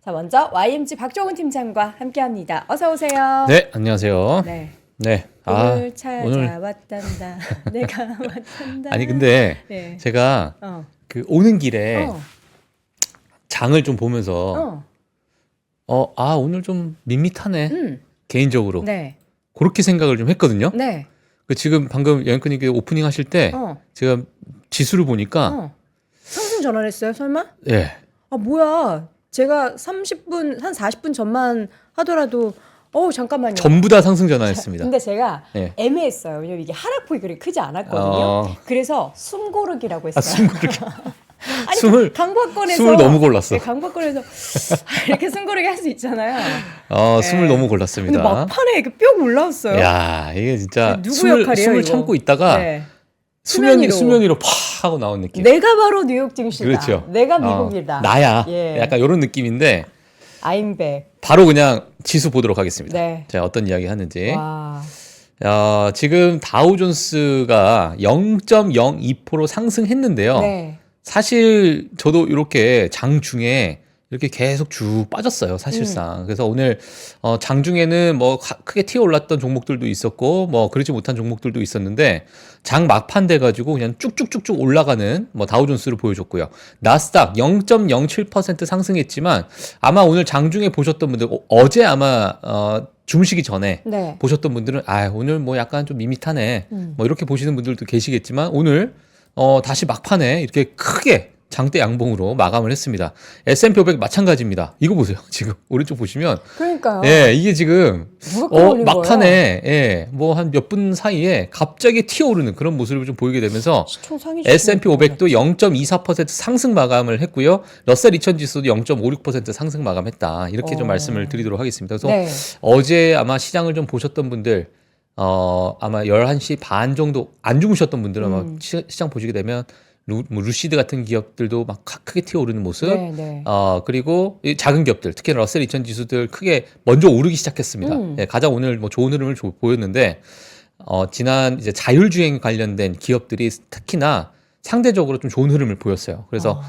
자, 먼저 YMG 박종훈 팀장과 함께합니다. 어서 오세요. 네, 안녕하세요. 네. 네. 오늘 찾아왔단다. 내가 왔단다. 아니 근데 네. 제가 그 오는 길에 어. 장을 좀 보면서 오늘 좀 밋밋하네. 개인적으로. 네. 그렇게 생각을 좀 했거든요. 네. 그 지금 방금 영근님께 오프닝 하실 때 제가 지수를 보니까 상승 전환했어요, 설마? 예. 아, 뭐야. 제가 30분, 한 40분 전만 하더라도 잠깐만요. 전부 다 상승 전환했습니다. 근데 제가 예. 애매했어요. 왜냐면 이게 하락폭이 그렇게 크지 않았거든요. 그래서 숨고르기라고 했어요. 숨고르기. 아니, 숨을 강박권에서 숨을 너무 골랐어. 네, 강박권에서 이렇게 숨고르기 할 수 있잖아요. 숨을 너무 골랐습니다. 근데 막판에 이렇게 뿅 올라왔어요. 야, 이게 진짜 누구 숨을 역할이에요, 이거? 참고 있다가 네. 수면 위로 팍 하고 나온 느낌. 내가 바로 뉴욕 증시다. 그렇죠. 내가 미국이다. 나야. 예. 약간 이런 느낌인데 I'm back. 바로 그냥 지수 보도록 하겠습니다. 네. 자, 어떤 이야기 하는지. 와. 지금 다우존스가 0.02% 상승했는데요. 네. 사실 저도 이렇게 장중에 이렇게 계속 쭉 빠졌어요, 사실상. 그래서 오늘 장중에는 뭐 크게 튀어 올랐던 종목들도 있었고 뭐 그러지 못한 종목들도 있었는데 장 막판 돼 가지고 그냥 쭉쭉쭉쭉 올라가는 뭐 다우존스를 보여줬고요. 나스닥 0.07% 상승했지만 아마 오늘 장중에 보셨던 분들 어제 아마 주무시기 전에 네. 보셨던 분들은 오늘 뭐 약간 좀 밋밋하네. 뭐 이렇게 보시는 분들도 계시겠지만 오늘 다시 막판에 이렇게 크게 장대 양봉으로 마감을 했습니다. S&P 500 마찬가지입니다. 이거 보세요. 지금 오른쪽 보시면 그러니까요. 예, 이게 지금 누가 끌어올린 막판에 예, 뭐 한 몇 분 사이에 갑자기 튀어오르는 그런 모습을 좀 보이게 되면서 시총 상위 S&P 500도 0.24% 상승 마감을 했고요. 러셀 2000 지수도 0.56% 상승 마감했다. 이렇게 좀 말씀을 드리도록 하겠습니다. 그래서 네. 어제 아마 시장을 좀 보셨던 분들 아마 11시 반 정도 안 주무셨던 분들은 아마 시장 보시게 되면 루시드 같은 기업들도 막 크게 튀어오르는 모습. 네, 네. 그리고 이 작은 기업들, 특히 러셀 2000 지수들 크게 먼저 오르기 시작했습니다. 예, 가장 오늘 뭐 좋은 흐름을 보였는데, 지난 이제 자율주행 관련된 기업들이 특히나 상대적으로 좀 좋은 흐름을 보였어요. 그래서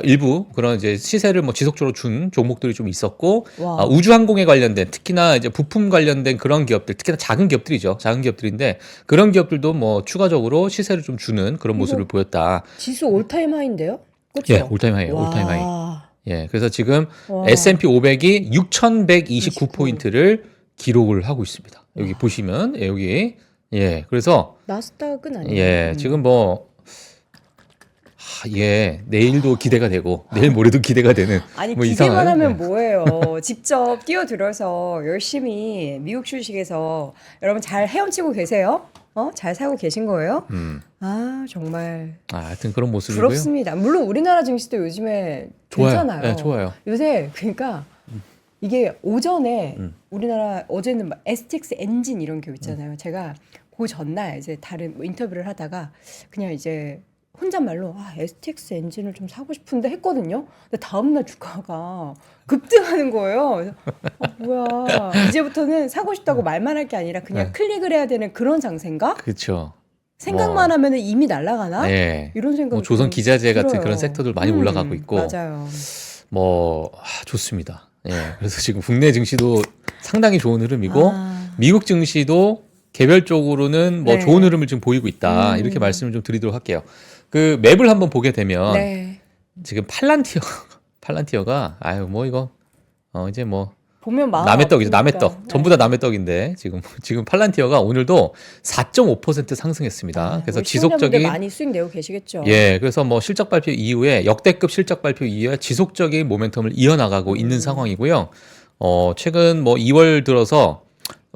일부 그런 이제 시세를 뭐 지속적으로 준 종목들이 좀 있었고, 우주항공에 관련된 특히나 이제 부품 관련된 그런 기업들, 특히나 작은 기업들이죠. 작은 기업들인데 그런 기업들도 뭐 추가적으로 시세를 좀 주는 그런 모습을 보였다. 지수 올타임 하인데요? 그렇죠? 예, 올타임 하이, 올타임 하이. 와. 예, 그래서 지금 와. S&P 500이 6,129포인트를 기록을 하고 있습니다. 여기 보시면 여기 그래서 나스닥은 아니에요. 지금 내일도 기대가 되고 내일 모레도 기대가 되는 아니 뭐 기대만 이상한, 하면 뭐예요. 직접 뛰어들어서 열심히 미국 주식에서 여러분 잘 헤엄치고 계세요? 잘 사고 계신 거예요? 정말 하여튼 그런 모습이고요. 부럽습니다. 물론 우리나라 증시도 요즘에 좋아요. 괜찮아요. 네, 좋아요. 요새 그러니까 이게 오전에 우리나라 어제는 막 STX 엔진 이런 기업 있잖아요. 제가 그 전날 이제 다른 뭐 인터뷰를 하다가 그냥 이제 혼잣말로 STX 엔진을 좀 사고 싶은데 했거든요. 근데 다음날 주가가 급등하는 거예요. 그래서 뭐야 이제부터는 사고 싶다고 말만 할 게 아니라 그냥 클릭을 해야 되는 그런 장세인가? 그렇죠. 생각만 하면은 이미 날아가나? 네. 이런 생각이 뭐 조선 기자재 같은 들어요. 그런 섹터들 많이 올라가고 있고 맞아요. 좋습니다. 그래서 지금 국내 증시도 상당히 좋은 흐름이고 미국 증시도 개별적으로는 뭐 네. 좋은 흐름을 지금 보이고 있다. 이렇게 말씀을 좀 드리도록 할게요. 그 맵을 한번 보게 되면 네. 지금 팔란티어가 이거 이제 뭐 보면 마음 남의 떡이죠. 남의 아프니까. 떡. 전부 다 남의 떡인데 지금 팔란티어가 오늘도 4.5% 상승했습니다. 그래서 시청자분들 지속적인 많이 수익 내고 계시겠죠. 그래서 뭐 실적 발표 이후에 역대급 실적 발표 이후에 지속적인 모멘텀을 이어나가고 있는 상황이고요. 최근 뭐 2월 들어서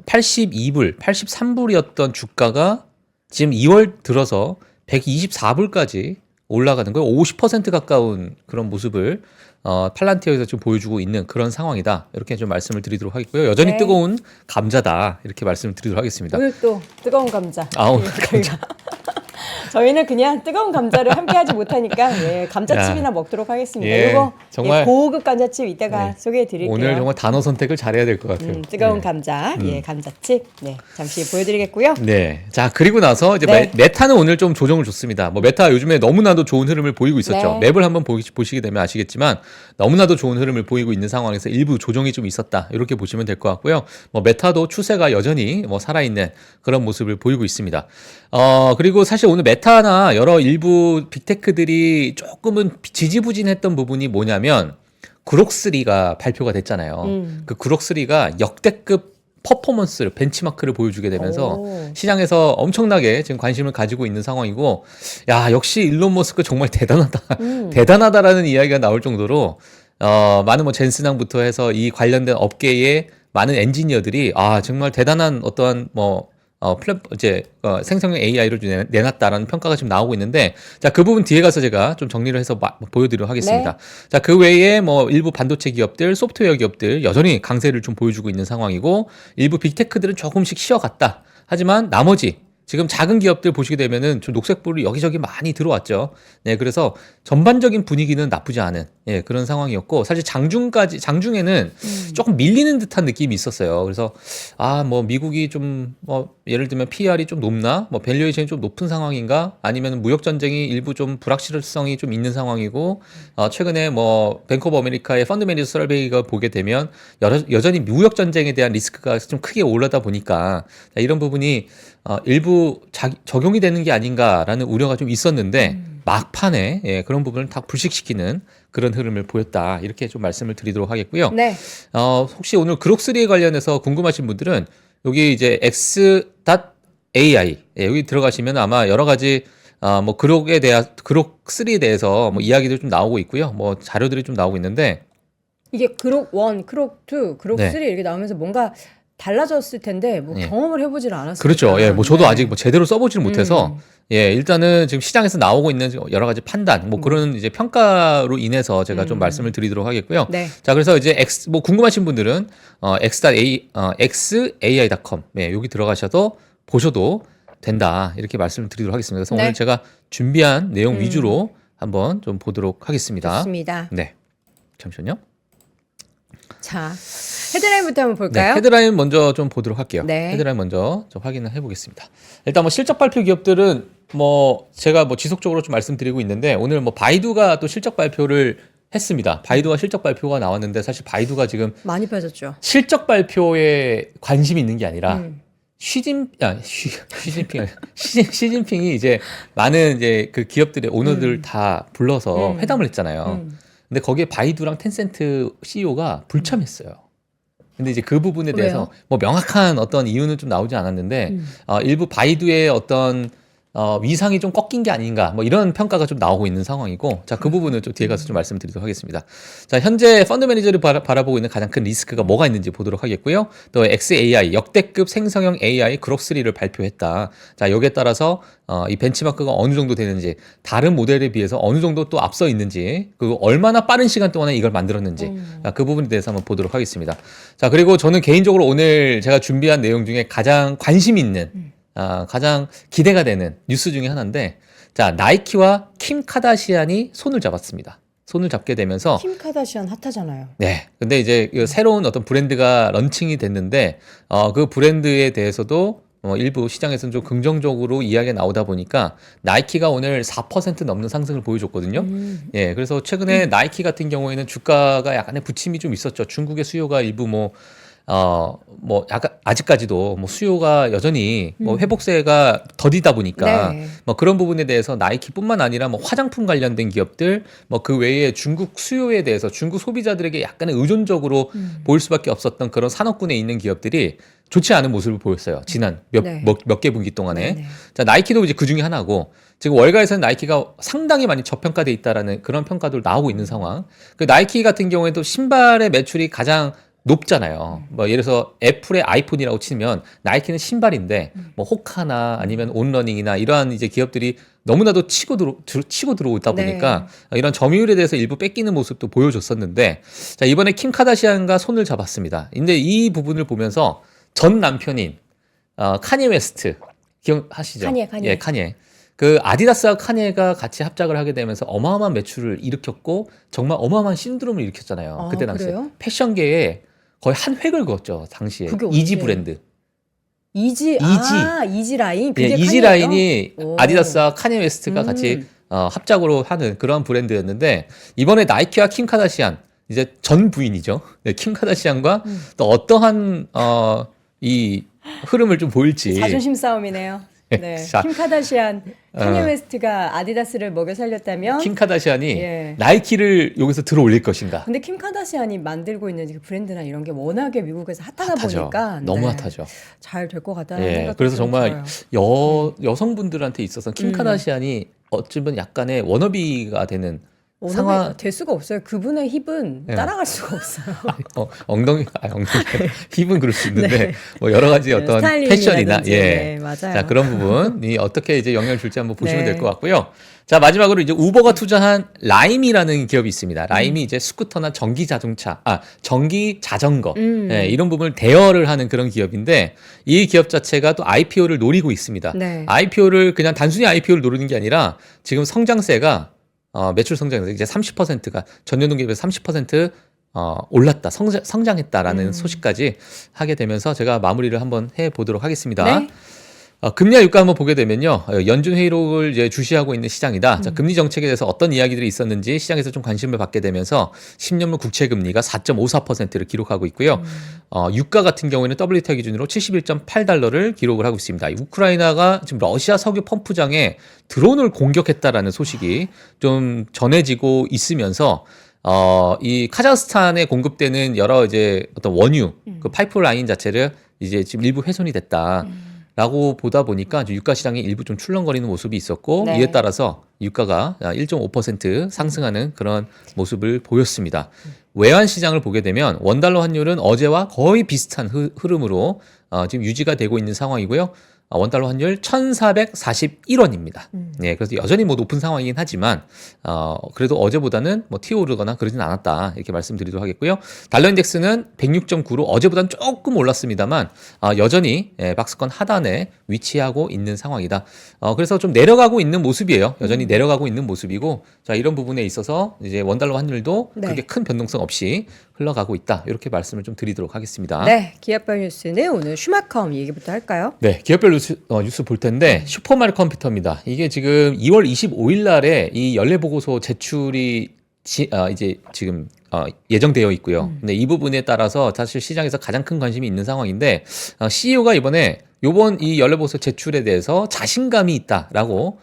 82불, 83불이었던 주가가 지금 2월 들어서 124불까지 올라가는 거예요. 50% 가까운 그런 모습을 팔란티어에서 좀 보여주고 있는 그런 상황이다. 이렇게 좀 말씀을 드리도록 하겠고요. 여전히 네. 뜨거운 감자다. 이렇게 말씀을 드리도록 하겠습니다. 오늘 또 뜨거운 감자. 오늘 저희가 저희는 그냥 뜨거운 감자를 함께하지 못하니까 예, 감자칩이나 야. 먹도록 하겠습니다. 예, 이거 정말- 고급 감자칩 이따가 네. 소개해드릴게요. 오늘 정말 단어 선택을 잘해야 될 것 같아요. 뜨거운 네. 감자, 예, 감자칩. 네, 잠시 보여드리겠고요. 네. 자, 그리고 나서 이제 네. 메타는 오늘 좀 조정을 줬습니다. 뭐 메타 요즘에 너무나도 좋은 흐름을 보이고 있었죠. 네. 맵을 한번 보시게 되면 아시겠지만 너무나도 좋은 흐름을 보이고 있는 상황에서 일부 조정이 좀 있었다. 이렇게 보시면 될 것 같고요. 뭐 메타도 추세가 여전히 뭐 살아있는 그런 모습을 보이고 있습니다. 그리고 사실 오늘 메타나 여러 일부 빅테크들이 조금은 지지부진했던 부분이 뭐냐면 그록3가 발표가 됐잖아요. 그 그록3가 역대급 퍼포먼스를 벤치마크를 보여주게 되면서 오. 시장에서 엄청나게 지금 관심을 가지고 있는 상황이고, 야, 역시 일론 머스크 정말 대단하다. 대단하다라는 이야기가 나올 정도로 많은 뭐 젠슨왕부터 해서 이 관련된 업계의 많은 엔지니어들이 정말 대단한 어떠한 생성형 AI를 내놨다라는 평가가 지금 나오고 있는데, 자, 그 부분 뒤에 가서 제가 좀 정리를 해서 보여드리도록 하겠습니다. 네. 자, 그 외에 뭐 일부 반도체 기업들, 소프트웨어 기업들 여전히 강세를 좀 보여주고 있는 상황이고, 일부 빅테크들은 조금씩 쉬어갔다. 하지만 나머지 지금 작은 기업들 보시게 되면은 좀 녹색불이 여기저기 많이 들어왔죠. 네, 그래서 전반적인 분위기는 나쁘지 않은 그런 상황이었고, 사실 장중에는 조금 밀리는 듯한 느낌이 있었어요. 그래서 뭐 미국이 좀 예를 들면 PR이 좀 높나, 뭐 밸류에이션이 좀 높은 상황인가, 아니면 무역 전쟁이 일부 좀 불확실성이 좀 있는 상황이고, 최근에 뭐 뱅크 오브 아메리카의 펀더멘털 서베이가 보게 되면 여전히 무역 전쟁에 대한 리스크가 좀 크게 올라다 보니까 이런 부분이 일부 적용이 되는 게 아닌가라는 우려가 좀 있었는데 막판에 그런 부분을 다 불식시키는 그런 흐름을 보였다. 이렇게 좀 말씀을 드리도록 하겠고요. 네. 혹시 오늘 그록3에 관련해서 궁금하신 분들은 여기 이제 x.ai 여기 들어가시면 아마 여러 가지 뭐 그록3에 대해서 뭐 이야기들 좀 나오고 있고요. 뭐 자료들이 좀 나오고 있는데 이게 그록 1, 그록 2, 그록 네. 3 이렇게 나오면서 뭔가 달라졌을 텐데 뭐 네. 경험을 해보질 않았어요. 그렇죠. 예, 뭐 저도 아직 뭐 제대로 써보지를 못해서 음. 일단은 지금 시장에서 나오고 있는 여러 가지 판단, 뭐 그런 이제 평가로 인해서 제가 좀 말씀을 드리도록 하겠고요. 네. 자, 그래서 이제 뭐 궁금하신 분들은 xai.com 여기 들어가셔도 보셔도 된다. 이렇게 말씀을 드리도록 하겠습니다. 그래서 네. 오늘 제가 준비한 내용 위주로 한번 좀 보도록 하겠습니다. 좋습니다. 네. 잠시만요. 자, 헤드라인부터 한번 네, 볼까요? 헤드라인 먼저 좀 보도록 할게요. 네. 헤드라인 먼저 좀 확인을 해보겠습니다. 일단 뭐 실적 발표 기업들은 뭐 제가 뭐 지속적으로 좀 말씀드리고 있는데, 오늘 뭐 바이두가 또 실적 발표를 했습니다. 바이두가 실적 발표가 나왔는데, 사실 바이두가 지금 많이 빠졌죠. 실적 발표에 관심이 있는 게 아니라 시진핑이 이제 많은 이제 그 기업들의 오너들 다 불러서 회담을 했잖아요. 근데 거기에 바이두랑 텐센트 CEO가 불참했어요. 근데 이제 그 부분에 대해서 왜요? 뭐 명확한 어떤 이유는 좀 나오지 않았는데 일부 바이두의 어떤 위상이 좀 꺾인 게 아닌가, 뭐 이런 평가가 좀 나오고 있는 상황이고, 자, 그 부분을 좀 뒤에 가서 좀 말씀드리도록 하겠습니다. 자, 현재 펀드 매니저를 바라보고 있는 가장 큰 리스크가 뭐가 있는지 보도록 하겠고요. 또 XAI 역대급 생성형 AI 그록3를 발표했다. 자, 여기에 따라서 이 벤치마크가 어느 정도 되는지, 다른 모델에 비해서 어느 정도 또 앞서 있는지, 그리고 얼마나 빠른 시간 동안에 이걸 만들었는지, 자, 그 부분에 대해서 한번 보도록 하겠습니다. 자, 그리고 저는 개인적으로 오늘 제가 준비한 내용 중에 가장 관심 있는 가장 기대가 되는 뉴스 중에 하나인데, 자, 나이키와 킴 카다시안이 손을 잡았습니다. 손을 잡게 되면서 킴 카다시안 핫하잖아요. 네. 근데 이제 그 새로운 어떤 브랜드가 런칭이 됐는데, 그 브랜드에 대해서도 일부 시장에서는 좀 긍정적으로 이야기가 나오다 보니까 나이키가 오늘 4% 넘는 상승을 보여줬거든요. 예, 그래서 최근에 나이키 같은 경우에는 주가가 약간의 부침이 좀 있었죠. 중국의 수요가 일부 약간 아직까지도 뭐 수요가 여전히 뭐 회복세가 더디다 보니까 네. 뭐 그런 부분에 대해서 나이키뿐만 아니라 뭐 화장품 관련된 기업들, 뭐 그 외에 중국 수요에 대해서 중국 소비자들에게 약간의 의존적으로 보일 수밖에 없었던 그런 산업군에 있는 기업들이 좋지 않은 모습을 보였어요. 지난 몇 개 분기 동안에. 네. 자, 나이키도 이제 그 중에 하나고, 지금 월가에서는 나이키가 상당히 많이 저평가돼 있다라는 그런 평가도 나오고 있는 상황. 그 나이키 같은 경우에도 신발의 매출이 가장 높잖아요. 뭐 예를 들어서 애플의 아이폰이라고 치면 나이키는 신발인데, 뭐 호카나 아니면 온러닝이나 이러한 이제 기업들이 너무나도 치고 들어오다 보니까 이런 점유율에 대해서 일부 뺏기는 모습도 보여줬었는데, 자, 이번에 킴 카다시안과 손을 잡았습니다. 근데 이 부분을 보면서 전 남편인 카니에 웨스트 기억하시죠? 카니에. 예, 카니에. 그 아디다스와 카니에가 같이 합작을 하게 되면서 어마어마한 매출을 일으켰고 정말 어마어마한 신드롬을 일으켰잖아요. 아, 그때 당시에 그래요? 패션계에 거의 한 획을 그었죠. 당시에 그게 이지 언제예요? 브랜드. 이지 이지 라인 예, 그게 이지 카니에요? 라인이 오. 아디다스와 카니 웨스트가 같이 합작으로 하는 그런 브랜드였는데 이번에 나이키와 킴 카다시안 이제 전 부인이죠. 네, 킴 카다시안과 또 어떠한 이 흐름을 좀 보일지. 자존심 싸움이네요. 네. 자, 킴 카다시안, 카니 어. 웨스트가 아디다스를 먹여 살렸다면 킴 카다시안이 예. 나이키를 여기서 들어 올릴 것인가? 근데 킴 카다시안이 만들고 있는 그 브랜드나 이런 게 워낙에 미국에서 핫하다 핫하죠. 보니까 너무 네, 핫하죠. 잘 될 것 같다는 예, 생각이 그래서 좀 정말 들어요. 여성분들한테 있어서 킴 카다시안이 어쩌면 약간의 워너비가 되는 상황 상황. 될 수가 없어요. 그분의 힙은 예. 따라갈 수가 없어요. 엉덩이 힙은 그럴 수 있는데 네. 뭐 여러 가지 어떤 패션이나 스타일링이라든지, 예. 네, 맞아요. 자, 그런 부분이 어떻게 이제 영향을 줄지 한번 보시면 네. 될 것 같고요. 자, 마지막으로 이제 우버가 투자한 라임이라는 기업이 있습니다. 라임이 이제 스쿠터나 전기 자전거 예, 이런 부분을 대여를 하는 그런 기업인데 이 기업 자체가 또 IPO를 노리고 있습니다. 네. IPO를 그냥 단순히 IPO를 노리는 게 아니라 지금 성장세가 매출 성장세 이제 30%가 전년 동기에 비해서 30% 올랐다, 성장했다라는 소식까지 하게 되면서 제가 마무리를 한번 해 보도록 하겠습니다. 네. 금리와 유가 한번 보게 되면요. 연준 회의록을 이제 주시하고 있는 시장이다. 자, 금리 정책에 대해서 어떤 이야기들이 있었는지 시장에서 좀 관심을 받게 되면서 10년물 국채 금리가 4.54%를 기록하고 있고요. 유가 같은 경우에는 WTI 기준으로 71.8달러를 기록을 하고 있습니다. 우크라이나가 지금 러시아 석유 펌프장에 드론을 공격했다라는 소식이 좀 전해지고 있으면서 이 카자흐스탄에 공급되는 여러 이제 어떤 원유 그 파이프라인 자체를 이제 지금 일부 훼손이 됐다. 라고 보다 보니까 유가 시장이 일부 좀 출렁거리는 모습이 있었고 네. 이에 따라서 유가가 1.5% 상승하는 그런 모습을 보였습니다. 외환 시장을 보게 되면 원달러 환율은 어제와 거의 비슷한 흐름으로 지금 유지가 되고 있는 상황이고요. 원달러 환율 1,441원입니다. 네, 그래서 여전히 뭐 높은 상황이긴 하지만 그래도 어제보다는 뭐 튀어오르거나 그러진 않았다 이렇게 말씀드리도록 하겠고요. 달러 인덱스는 106.9로 어제보다는 조금 올랐습니다만 여전히 박스권 하단에 위치하고 있는 상황이다. 그래서 좀 내려가고 있는 모습이에요. 여전히 내려가고 있는 모습이고 자 이런 부분에 있어서 이제 원달러 환율도 네. 그렇게 큰 변동성 없이 흘러가고 있다. 이렇게 말씀을 좀 드리도록 하겠습니다. 네, 기업별 뉴스는 오늘 슈마컴 얘기부터 할까요? 네, 기업별 뉴스 볼 텐데 슈퍼마리 컴퓨터입니다. 이게 지금 2월 25일 날에 이 연례 보고서 제출이 이제 지금 예정되어 있고요. 근데 이 부분에 따라서 사실 시장에서 가장 큰 관심이 있는 상황인데 CEO가 이번 이 연례 보고서 제출에 대해서 자신감이 있다라고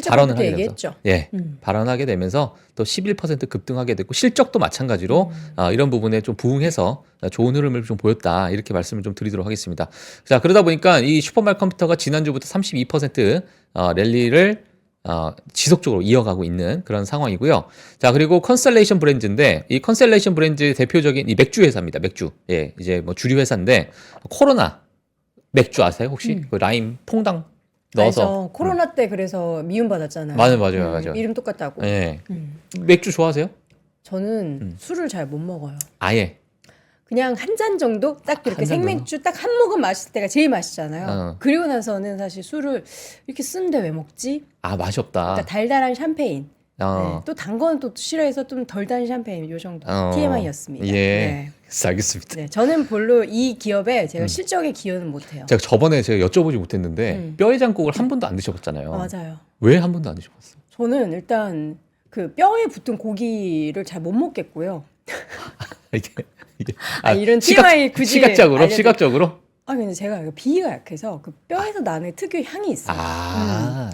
발언을 하게 얘기했죠. 되면서 예, 발언하게 되면서 또 11% 급등하게 됐고 실적도 마찬가지로 이런 부분에 좀 부응해서 좋은 흐름을 좀 보였다 이렇게 말씀을 좀 드리도록 하겠습니다. 자 그러다 보니까 이 슈퍼말 컴퓨터가 지난주부터 32% 랠리를 지속적으로 이어가고 있는 그런 상황이고요. 자 그리고 컨셀레이션 브랜드인데 이 컨셀레이션 브랜드 대표적인 이 맥주 회사입니다. 맥주 예 이제 뭐 주류 회사인데 코로나 맥주 아세요 혹시 그 라임 퐁당 넣어서 알죠. 코로나 때 그래서 미움 받았잖아요. 맞아요. 이름 똑같다고. 예. 맥주 좋아하세요? 저는 술을 잘 못 먹어요. 아예. 그냥 한 잔 정도 딱 이렇게 한잔 생맥주 딱 한 모금 마실 때가 제일 맛있잖아요. 어. 그리고 나서는 사실 술을 이렇게 쓰는데 왜 먹지? 맛이 없다. 그러니까 달달한 샴페인. 네. 어. 또 단 거는 또 싫어해서 좀 덜 단 샴페인 요 정도. 어. TMI였습니다. 예. 네. 알겠습니다. 네, 저는 별로 이 기업에 제가 실적에 기여는 못해요. 제가 저번에 여쭤보지 못했는데 뼈해장국을 한 번도 안 드셔봤잖아요. 맞아요. 왜 한 번도 안 드셔봤어요? 저는 일단 그 뼈에 붙은 고기를 잘 못 먹겠고요. 이게 이런 TMI 굳이 시각적으로 알려드릴- 시각적으로 근데 제가 이거 비위가 약해서 그 뼈에서 나는 특유의 향이 있어요.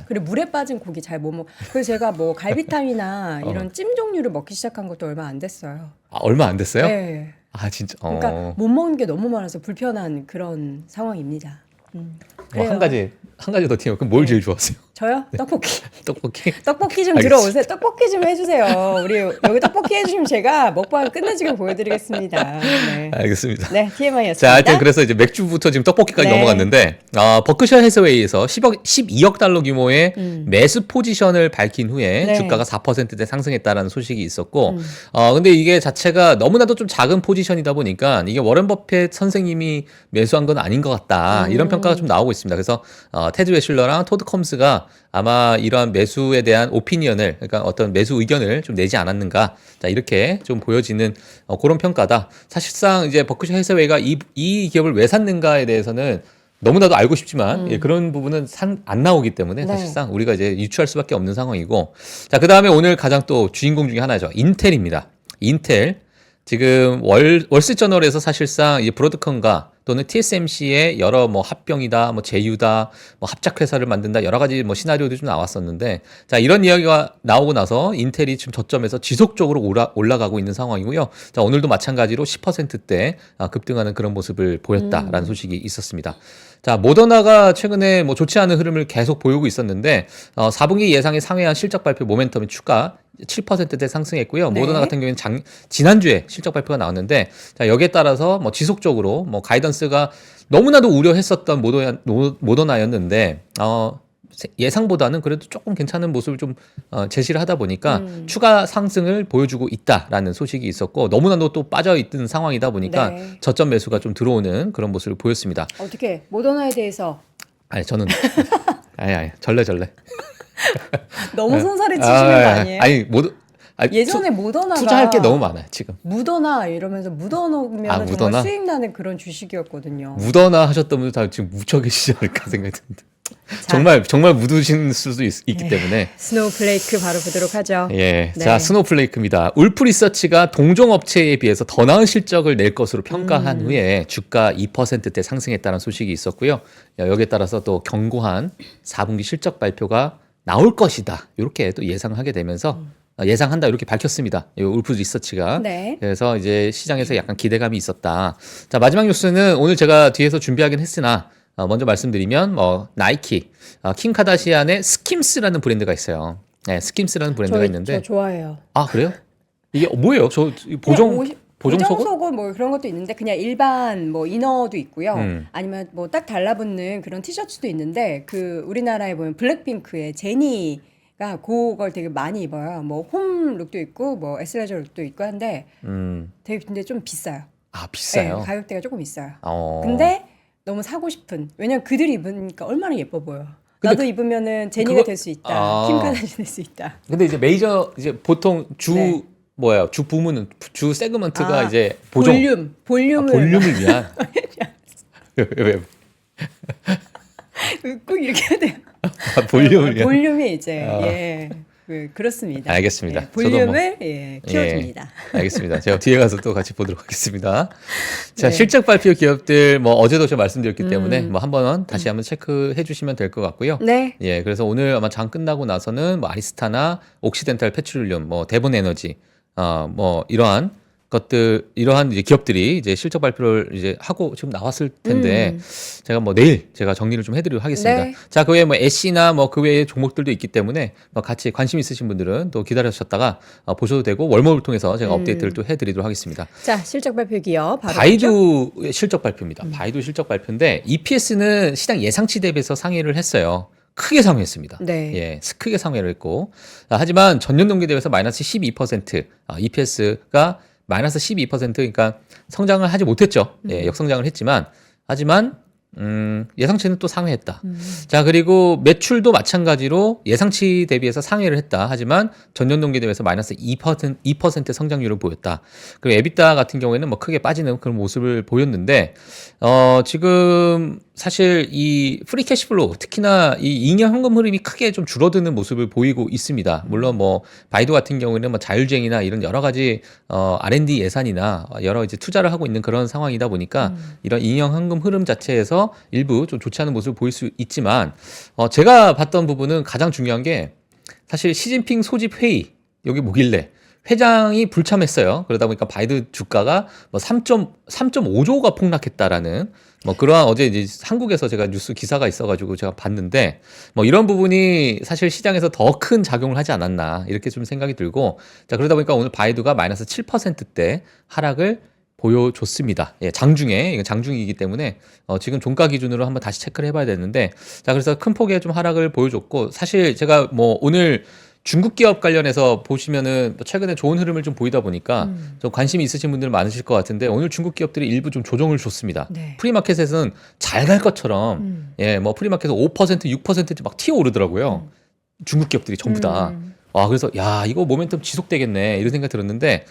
그리고 물에 빠진 고기 잘 못 먹. 그래서 제가 뭐 갈비탕이나 이런 찜 종류를 먹기 시작한 것도 얼마 안 됐어요. 얼마 안 됐어요? 네. 진짜. 그러니까 못 먹는 게 너무 많아서 불편한 그런 상황입니다. 뭐 그래요. 한 가지 더 튀어. 그럼 뭘 제일 좋아하세요? 저요? 떡볶이. 떡볶이? 떡볶이 좀 알겠습니다. 들어오세요. 떡볶이 좀 해주세요. 우리 여기 떡볶이 해주시면 제가 먹방 끝내주게 보여드리겠습니다. 네. 알겠습니다. 네, TMI였습니다. 자, 하여튼 그래서 이제 맥주부터 지금 떡볶이까지 네. 넘어갔는데 버크셔 해서웨이에서 12억 달러 규모의 매수 포지션을 밝힌 후에 네. 주가가 4%대 상승했다라는 소식이 있었고 근데 이게 자체가 너무나도 좀 작은 포지션이다 보니까 이게 워렌 버핏 선생님이 매수한 건 아닌 것 같다. 이런 평가 평가가 좀 나오고 있습니다. 그래서 테드 웨슐러랑 토드 컴스가 아마 이러한 매수에 대한 오피니언을, 그러니까 어떤 매수 의견을 좀 내지 않았는가, 자 이렇게 좀 보여지는 그런 평가다. 사실상 이제 버크셔 해서웨이가 이 기업을 왜 샀는가에 대해서는 너무나도 알고 싶지만 예, 그런 부분은 안 나오기 때문에 네. 사실상 우리가 이제 유추할 수밖에 없는 상황이고, 자 그다음에 오늘 가장 또 주인공 중에 하나죠. 인텔입니다. 인텔 지금 월스트저널에서 사실상 이 브로드컴과 또는 TSMC의 여러 뭐 합병이다, 뭐 제휴다, 뭐 합작 회사를 만든다, 여러 가지 뭐 시나리오도 좀 나왔었는데, 자 이런 이야기가 나오고 나서 인텔이 지금 저점에서 지속적으로 올라가고 있는 상황이고요. 자 오늘도 마찬가지로 10%대 급등하는 그런 모습을 보였다라는 소식이 있었습니다. 자 모더나가 최근에 뭐 좋지 않은 흐름을 계속 보이고 있었는데 4분기 예상에 상회한 실적 발표 모멘텀이 추가 7%대 상승했고요. 네. 모더나 같은 경우에는 지난주에 실적 발표가 나왔는데, 자 여기에 따라서 뭐 지속적으로 뭐 가이던스가 너무나도 우려했었던 모더나였는데 예상보다는 그래도 조금 괜찮은 모습을 좀 제시를 하다 보니까 추가 상승을 보여주고 있다라는 소식이 있었고, 너무나도 또 빠져있던 상황이다 보니까 네. 저점 매수가 좀 들어오는 그런 모습을 보였습니다. 어떻게 모더나에 대해서 아니 저는 아니 절레 너무 손살에 치시는 거 아니에요? 아니 예전에 모더나가 투자할 게 너무 많아요 지금. 묻어놔 이러면서 묻어놓으면 정말 묻어놔? 수익 나는 그런 주식이었거든요. 묻어나 하셨던 분들 다 지금 묻혀 계시지 않을까 생각이 듭니다. 자. 정말 묻으신 수도 있기 네. 때문에. 스노우플레이크 바로 보도록 하죠. 예, 네. 자 스노우플레이크입니다. 울프 리서치가 동종 업체에 비해서 더 나은 실적을 낼 것으로 평가한 후에 주가 2%대 상승했다는 소식이 있었고요. 여기에 따라서 또 견고한 4분기 실적 발표가 나올 것이다, 이렇게 또 예상을 하게 되면서 예상한다 이렇게 밝혔습니다. 이 울프 리서치가. 네. 그래서 이제 시장에서 약간 기대감이 있었다. 자 마지막 뉴스는 오늘 제가 뒤에서 준비하긴 했으나 먼저 말씀드리면 나이키, 킴 카다시안의 스킴스라는 브랜드가 있어요. 네, 스킴스라는 브랜드가 있는데. 저 좋아해요. 아 그래요? 이게 뭐예요? 저 보정 속옷? 속옷 뭐 그런 것도 있는데 그냥 일반 뭐 이너도 있고요. 아니면 뭐 딱 달라붙는 그런 티셔츠도 있는데, 그 우리나라에 보면 블랙핑크의 제니가 그걸 되게 많이 입어요. 뭐 홈 룩도 있고 뭐 에스레저 룩도 있고 한데 되게 근데 좀 비싸요. 아 비싸요. 네, 가격대가 조금 있어요. 어. 근데 너무 사고 싶은. 왜냐면 그들이 입으니까 얼마나 예뻐 보여. 근데 나도 입으면은 제니가 그거- 될 수 있다. 아. 킴 카다시 될 수 있다. 근데 이제 메이저 이제 보통 네. 주 부문은 주 세그먼트가 이제 보정 볼륨을 볼륨을 위한. 왜? 꼭 이렇게 해야 돼요. 볼륨을 위한. 볼륨이 이제 아. 그렇습니다. 알겠습니다. 예, 저도 볼륨을 예, 키워줍니다. 알겠습니다. 제가 뒤에 가서 또 같이 보도록 하겠습니다. 자, 네. 실적 발표 기업들 뭐 어제도 제가 말씀드렸기 때문에 뭐 한번 다시 한번 체크해 주시면 될 것 같고요. 네. 예, 그래서 오늘 아마 장 끝나고 나서는 뭐 아리스타나 옥시덴탈 페트롤리움, 뭐 대본 에너지, 뭐 이러한 이제 기업들이 이제 실적 발표를 이제 하고 지금 나왔을 텐데, 제가 뭐 내일 제가 정리를 좀 해드리도록 하겠습니다. 네. 자, 그 외에 뭐 애쉬나 뭐 그 외에 종목들도 있기 때문에 뭐 같이 관심 있으신 분들은 또 기다리셨다가 보셔도 되고, 월모를 통해서 제가 업데이트를 또 해드리도록 하겠습니다. 자, 실적 발표 기업 바로 보죠. 바이두의 실적 발표입니다. 바이두 실적 발표인데 EPS는 시장 예상치 대비해서 상회를 했어요. 크게 상회했습니다. 네. 예, 크게 상회를 했고, 하지만 전년 동기 대비해서 마이너스 12%, EPS가 마이너스 12%, 그러니까 성장을 하지 못했죠. 예, 역성장을 했지만, 하지만 예상치는 또 상회했다. 자, 그리고 매출도 마찬가지로 예상치 대비해서 상회를 했다. 하지만 전년 동기 대비해서 마이너스 2% 성장률을 보였다. 그리고 에비타 같은 경우에는 뭐 크게 빠지는 그런 모습을 보였는데, 지금 사실 이 프리 캐시플로우, 특히나 이 잉여 현금 흐름이 크게 좀 줄어드는 모습을 보이고 있습니다. 물론 뭐 바이두 같은 경우에는 뭐 자율주행이나 이런 여러 가지 R&D 예산이나 여러 이제 투자를 하고 있는 그런 상황이다 보니까 이런 잉여 현금 흐름 자체에서 일부 좀 좋지 않은 모습을 보일 수 있지만, 제가 봤던 부분은 가장 중요한 게 사실 시진핑 소집 회의, 여기 뭐길래 회장이 불참했어요. 그러다 보니까 바이두 주가가 뭐 3.5조가 폭락했다라는 뭐 그러한, 어제 이제 한국에서 제가 뉴스 기사가 있어가지고 제가 봤는데, 뭐 이런 부분이 사실 시장에서 더 큰 작용을 하지 않았나, 이렇게 좀 생각이 들고, 자 그러다 보니까 오늘 바이두가 마이너스 7%대 하락을 보여줬습니다. 예, 장중에, 이건 장중이기 때문에 지금 종가 기준으로 한번 다시 체크를 해봐야 되는데, 자 그래서 큰 폭의 좀 하락을 보여줬고, 사실 제가 뭐 오늘 중국 기업 관련해서 보시면은 최근에 좋은 흐름을 좀 보이다 보니까 좀 관심이 있으신 분들 많으실 것 같은데 오늘 중국 기업들이 일부 좀 조정을 줬습니다. 네. 프리마켓에서는 잘 갈 것처럼 예, 뭐 프리마켓에서 5% 6% 막 튀어 오르더라고요. 중국 기업들이 전부 다. 그래서 야, 이거 모멘텀 지속되겠네 이런 생각이 들었는데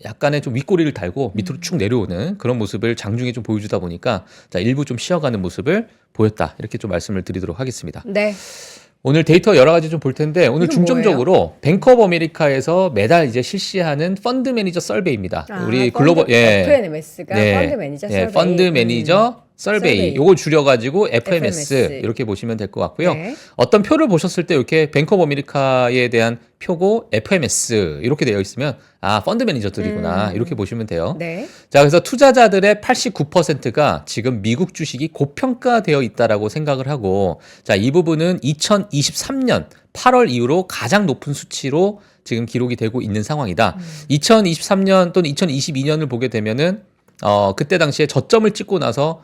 약간의 좀 윗꼬리를 달고 밑으로 쭉 내려오는 그런 모습을 장중에 좀 보여주다 보니까 자, 일부 좀 쉬어가는 모습을 보였다 이렇게 좀 말씀을 드리도록 하겠습니다. 네. 오늘 데이터 여러 가지 좀 볼 텐데 오늘 이건 중점적으로 뱅크 오브 아메리카에서 매달 이제 실시하는 펀드 매니저 서베이입니다. 우리 글로벌 FNMS가 펀드 매니저 예, 서베이. 펀드 매니저 서베이 서베이. 요걸 줄여가지고 FMS FMS. 이렇게 보시면 될 것 같고요. 네. 어떤 표를 보셨을 때 이렇게 뱅크 오브 아메리카에 대한 표고 FMS 이렇게 되어 있으면 펀드 매니저들이구나 이렇게 보시면 돼요. 네. 자, 그래서 투자자들의 89%가 지금 미국 주식이 고평가되어 있다라고 생각을 하고, 자, 이 부분은 2023년 8월 이후로 가장 높은 수치로 지금 기록이 되고 있는 상황이다. 2023년 또는 2022년을 보게 되면은, 그때 당시에 저점을 찍고 나서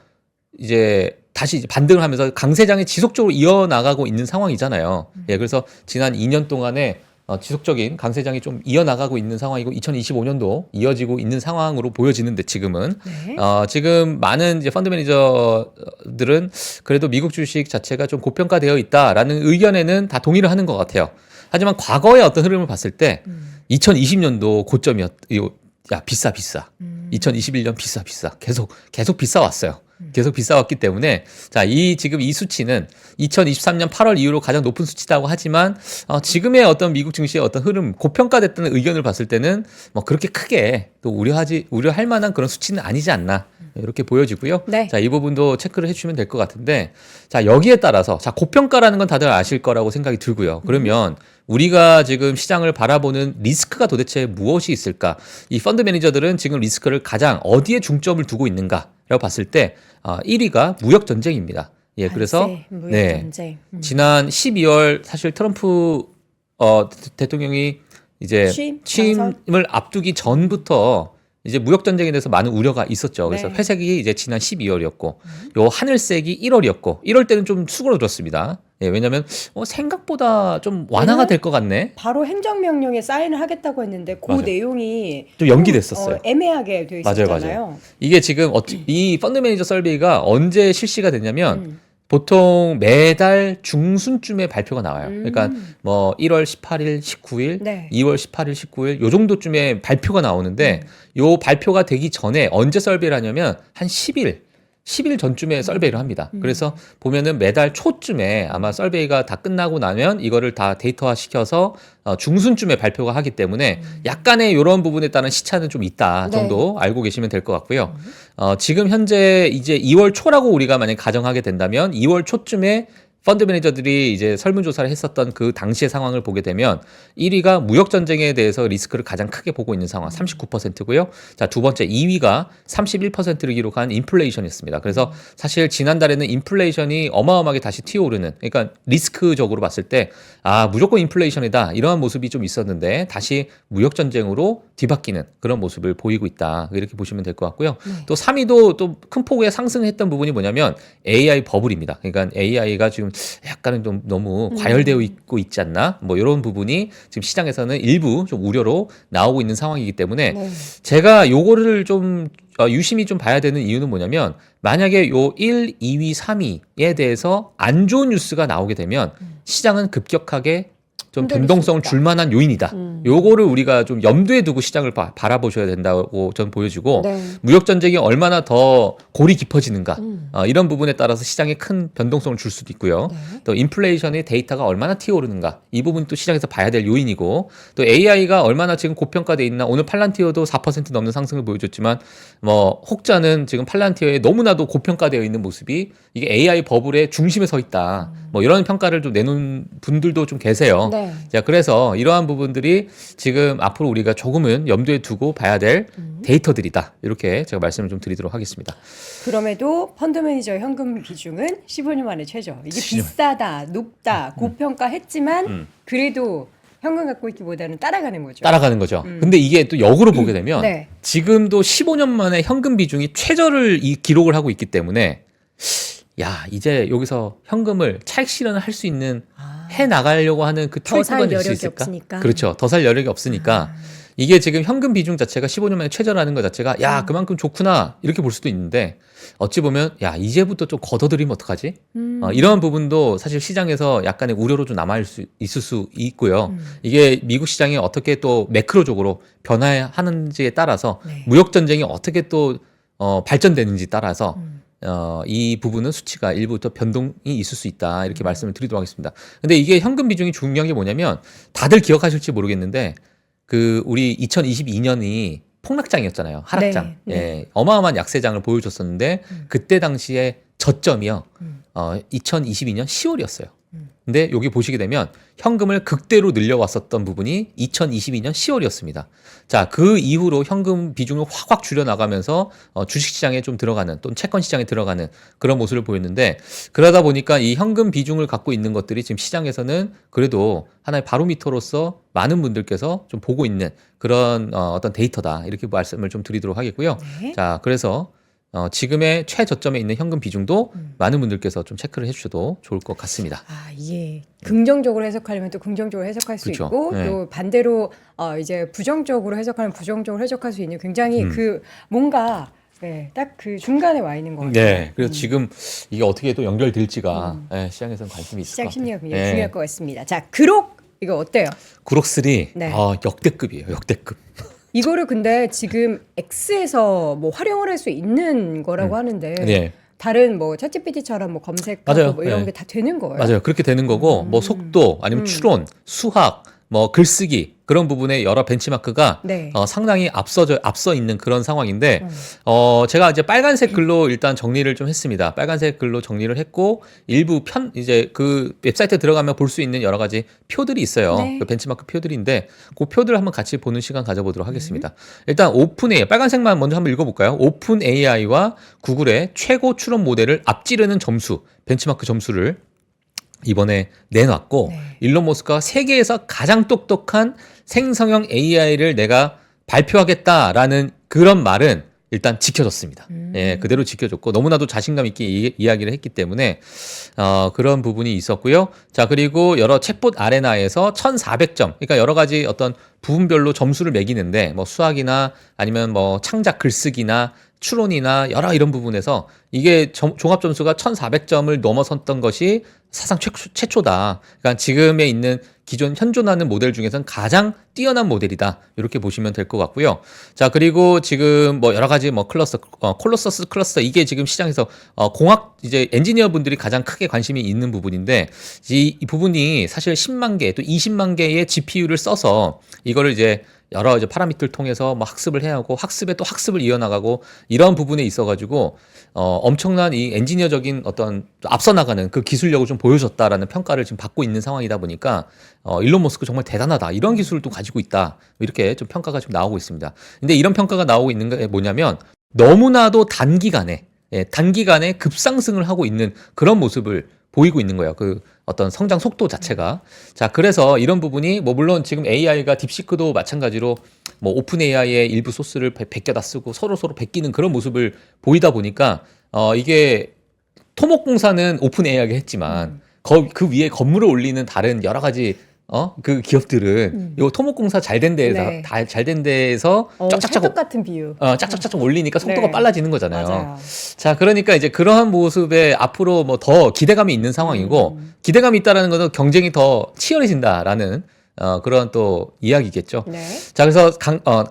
이제 다시 이제 반등을 하면서 강세장이 지속적으로 이어나가고 있는 상황이잖아요. 예, 그래서 지난 2년 동안에 지속적인 강세장이 좀 이어나가고 있는 상황이고 2025년도 이어지고 있는 상황으로 보여지는데 지금은 네. 지금 많은 이제 펀드 매니저들은 그래도 미국 주식 자체가 좀 고평가되어 있다라는 의견에는 다 동의를 하는 것 같아요. 하지만 과거의 어떤 흐름을 봤을 때 2020년도 야, 비싸. 2021년 비싸. 계속 비싸왔어요. 계속 비싸왔기 때문에 자, 지금 이 수치는 2023년 8월 이후로 가장 높은 수치다고 하지만 지금의 어떤 미국 증시의 어떤 흐름, 고평가됐다는 의견을 봤을 때는 뭐 그렇게 크게 또 우려할 만한 그런 수치는 아니지 않나 이렇게 보여지고요. 네. 자, 이 부분도 체크를 해주시면 될 것 같은데 자, 여기에 따라서 자, 고평가라는 건 다들 아실 거라고 생각이 들고요. 그러면 우리가 지금 시장을 바라보는 리스크가 도대체 무엇이 있을까? 이 펀드 매니저들은 지금 리스크를 가장 어디에 중점을 두고 있는가라고 봤을 때 1위가 무역 전쟁입니다. 예, 그래서 무역 네, 전쟁. 지난 12월 사실 트럼프 대통령이 이제 취임을 앞두기 전부터 이제 무역 전쟁에 대해서 많은 우려가 있었죠. 그래서 네. 회색이 이제 지난 12월이었고, 요 하늘색이 1월이었고, 1월 때는 좀 수그러들었습니다. 예, 왜냐하면 생각보다 좀 완화가 될 것 같네. 바로 행정명령에 사인을 하겠다고 했는데 그 맞아요. 내용이 좀 연기됐었어요. 애매하게 돼 있었잖아요. 맞아요. 이게 지금 이 펀드 매니저 설베이가 언제 실시가 됐냐면 보통 매달 중순쯤에 발표가 나와요. 그러니까 뭐 1월 18일, 19일, 네. 2월 18일, 19일 요 정도쯤에 발표가 나오는데 요 발표가 되기 전에 언제 설베이를 하냐면 한 10일 전쯤에 설베이를 합니다. 그래서 보면은 매달 초쯤에 아마 설베이가 다 끝나고 나면 이거를 다 데이터화 시켜서 중순쯤에 발표가 하기 때문에 약간의 이런 부분에 따른 시차는 좀 있다 정도 알고 계시면 될 것 같고요. 지금 현재 이제 2월 초라고 우리가 만약 가정하게 된다면 2월 초쯤에 펀드 매니저들이 이제 설문조사를 했었던 그 당시의 상황을 보게 되면 1위가 무역 전쟁에 대해서 리스크를 가장 크게 보고 있는 상황 39%고요. 자, 두 번째 2위가 31%를 기록한 인플레이션이었습니다. 그래서 사실 지난달에는 인플레이션이 어마어마하게 다시 튀어오르는 그러니까 리스크적으로 봤을 때 무조건 인플레이션이다 이러한 모습이 좀 있었는데 다시 무역 전쟁으로 뒤바뀌는 그런 모습을 보이고 있다. 이렇게 보시면 될 것 같고요. 또 3위도 또 큰 폭의 상승했던 부분이 뭐냐면 AI 버블입니다. 그러니까 AI가 지금 약간은 좀 너무 과열되어 있지 않나? 뭐 이런 부분이 지금 시장에서는 일부 좀 우려로 나오고 있는 상황이기 때문에 제가 요거를 좀 유심히 좀 봐야 되는 이유는 뭐냐면 만약에 요 1, 2위, 3위에 대해서 안 좋은 뉴스가 나오게 되면 시장은 급격하게 좀 변동성을 줄 만한 요인이다. 요거를 우리가 좀 염두에 두고 시장을 바라보셔야 된다고 저는 보여지고 무역 전쟁이 얼마나 더 골이 깊어지는가 이런 부분에 따라서 시장에 큰 변동성을 줄 수도 있고요. 또 인플레이션의 데이터가 얼마나 튀어오르는가 이 부분 또 시장에서 봐야 될 요인이고 또 AI가 얼마나 지금 고평가돼 있나 오늘 팔란티어도 4% 넘는 상승을 보여줬지만 뭐 혹자는 지금 팔란티어에 너무나도 고평가되어 있는 모습이 이게 AI 버블의 중심에 서 있다. 뭐 이런 평가를 좀 내놓은 분들도 좀 계세요. 자, 그래서 이러한 부분들이 지금 앞으로 우리가 조금은 염두에 두고 봐야 될 데이터들이다. 이렇게 제가 말씀을 좀 드리도록 하겠습니다. 그럼에도 펀드 매니저 현금 비중은 15년 만에 최저. 이게 비싸다, 높다, 고평가했지만 그래도 현금 갖고 있기보다는 따라가는 거죠. 따라가는 거죠. 근데 이게 또 역으로 보게 되면 네. 지금도 15년 만에 현금 비중이 최저를 기록을 하고 있기 때문에 야, 이제 여기서 현금을 차익 실현을 할 수 있는 해 나가려고 하는 그 더 살 트위터가 될 수 여력이 있을까? 없으니까. 그렇죠. 더 살 여력이 없으니까 이게 지금 현금 비중 자체가 15년 만에 최저라는 것 자체가 야 그만큼 좋구나 이렇게 볼 수도 있는데 어찌 보면 야 이제부터 좀 걷어들이면 어떡하지? 이런 부분도 사실 시장에서 약간의 우려로 좀 있을 수 있고요. 이게 미국 시장이 어떻게 또 매크로적으로 변화하는지에 따라서 네. 무역 전쟁이 어떻게 또 발전되는지 따라서 이 부분은 수치가 일부 또 변동이 있을 수 있다 이렇게 말씀을 드리도록 하겠습니다. 근데 이게 현금 비중이 중요한 게 뭐냐면 다들 기억하실지 모르겠는데 그 우리 2022년이 폭락장이었잖아요. 하락장. 네, 네. 예, 어마어마한 약세장을 보여줬었는데 그때 당시에 저점이요. 2022년 10월이었어요. 근데 여기 보시게 되면 현금을 극대로 늘려왔었던 부분이 2022년 10월이었습니다. 자, 그 이후로 현금 비중을 확확 줄여나가면서 주식시장에 좀 들어가는 또는 채권시장에 들어가는 그런 모습을 보였는데 그러다 보니까 이 현금 비중을 갖고 있는 것들이 지금 시장에서는 그래도 하나의 바로미터로서 많은 분들께서 좀 보고 있는 그런 어떤 데이터다 이렇게 말씀을 좀 드리도록 하겠고요. 네. 자, 그래서 지금의 최저점에 있는 현금 비중도 많은 분들께서 좀 체크를 해주셔도 좋을 것 같습니다. 아, 이게 긍정적으로 해석하려면 또 긍정적으로 해석할 수 그렇죠. 있고 네. 또 반대로 이제 부정적으로 해석하면 부정적으로 해석할 수 있는 굉장히 그 뭔가 네, 딱 그 중간에 와 있는 것 같아요. 네, 그래서 지금 이게 어떻게 또 연결될지가 시장에서는 관심이 있을 시장 것 같아요. 심리가 굉장히 중요할 것 같습니다. 자, 그록 이거 어때요? 그록3 네. 역대급이에요. 역대급. 이거를 근데 지금 X에서 뭐 활용을 할 수 있는 거라고 하는데 네. 다른 뭐 챗GPT처럼 뭐 검색하고 맞아요. 뭐 이런 네. 게 다 되는 거예요. 맞아요. 그렇게 되는 거고 뭐 속도 아니면 추론, 수학, 뭐 글쓰기 그런 부분에 여러 벤치마크가 네. 상당히 앞서 있는 그런 상황인데 제가 이제 빨간색 글로 일단 정리를 좀 했습니다. 빨간색 글로 정리를 했고 일부 이제 그 웹사이트에 들어가면 볼 수 있는 여러 가지 표들이 있어요. 네. 그 벤치마크 표들인데 그 표들 한번 같이 보는 시간 가져보도록 하겠습니다. 일단 오픈 AI 빨간색만 먼저 한번 읽어볼까요? 오픈 AI와 구글의 최고 추론 모델을 앞지르는 점수 벤치마크 점수를 이번에 내놨고 네. 일론 머스크가 세계에서 가장 똑똑한 생성형 AI를 내가 발표하겠다라는 그런 말은 일단 지켜졌습니다. 예, 그대로 지켜졌고 너무나도 자신감 있게 이야기를 했기 때문에 그런 부분이 있었고요. 자, 그리고 여러 챗봇 아레나에서 1,400점. 그러니까 여러 가지 어떤 부분별로 점수를 매기는데 뭐 수학이나 아니면 뭐 창작 글쓰기나 추론이나 여러 이런 부분에서 이게 종합 점수가 1,400점을 넘어섰던 것이 사상 최초다. 그러니까 지금에 있는 기존 현존하는 모델 중에서는 가장 뛰어난 모델이다. 이렇게 보시면 될 것 같고요. 자, 그리고 지금 뭐 여러 가지 뭐 콜로서스 클러스터 이게 지금 시장에서 공학 이제 엔지니어 분들이 가장 크게 관심이 있는 부분인데 이 부분이 사실 10만 개 또 20만 개의 GPU를 써서 이거를 이제 여러 이제 파라미터를 통해서 뭐 학습을 해야 하고 학습에 또 학습을 이어나가고 이런 부분에 있어가지고 엄청난 이 엔지니어적인 어떤 앞서 나가는 그 기술력을 좀 보여줬다라는 평가를 지금 받고 있는 상황이다 보니까 일론 머스크 정말 대단하다 이런 기술을 또 가지고 있다 이렇게 좀 평가가 좀 나오고 있습니다. 근데 이런 평가가 나오고 있는 게 뭐냐면 너무나도 단기간에 급상승을 하고 있는 그런 모습을 보이고 있는 거예요. 그 어떤 성장 속도 자체가. 자, 그래서 이런 부분이 뭐 물론 지금 AI가 딥시크도 마찬가지로 뭐 오픈 AI의 일부 소스를 베껴다 쓰고 서로 베끼는 그런 모습을 보이다 보니까 이게 토목공사는 오픈 AI가 했지만 그 위에 건물을 올리는 다른 여러 가지 그 기업들은 요 토목공사 잘 된 데에서 네. 다 잘 된 데에서 쫙쫙쫙 찰떡 같은 비유. 쫙쫙쫙 올리니까 속도가 네. 빨라지는 거잖아요. 맞아요. 자, 그러니까 이제 그러한 모습에 앞으로 뭐 더 기대감이 있는 상황이고 기대감이 있다라는 것은 경쟁이 더 치열해진다라는 그런 또 이야기겠죠. 네. 자, 그래서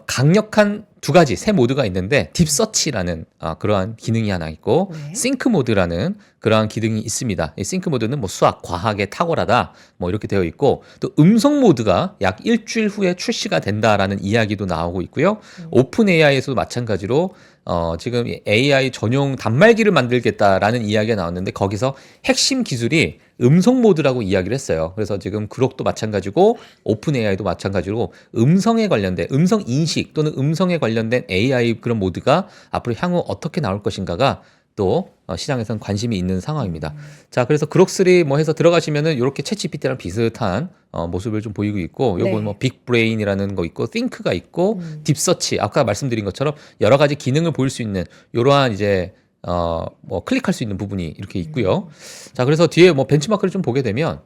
강력한 두 가지 새 모드가 있는데 딥서치라는 그러한 기능이 하나 있고 네. 싱크 모드라는 그러한 기능이 있습니다. 이 싱크 모드는 뭐 수학, 과학에 탁월하다 뭐 이렇게 되어 있고 또 음성 모드가 약 일주일 후에 출시가 된다라는 이야기도 나오고 있고요. 오픈 AI에서도 마찬가지로 지금 AI 전용 단말기를 만들겠다라는 이야기가 나왔는데 거기서 핵심 기술이 음성 모드라고 이야기를 했어요. 그래서 지금 그록도 마찬가지고 오픈 AI도 마찬가지로 음성에 관련된 음성 인식 또는 음성에 관련된 AI 그런 모드가 앞으로 향후 어떻게 나올 것인가가 또 시장에서는 관심이 있는 상황입니다. 자, 그래서 그록3 뭐 해서 들어가시면은 이렇게 챗GPT랑 비슷한 모습을 좀 보이고 있고 요거 네. 뭐 빅브레인이라는 거 있고 띵크가 있고 딥서치 아까 말씀드린 것처럼 여러 가지 기능을 보일 수 있는 이러한 이제 뭐 클릭할 수 있는 부분이 이렇게 있고요. 자, 그래서 뒤에 뭐 벤치마크를 좀 보게 되면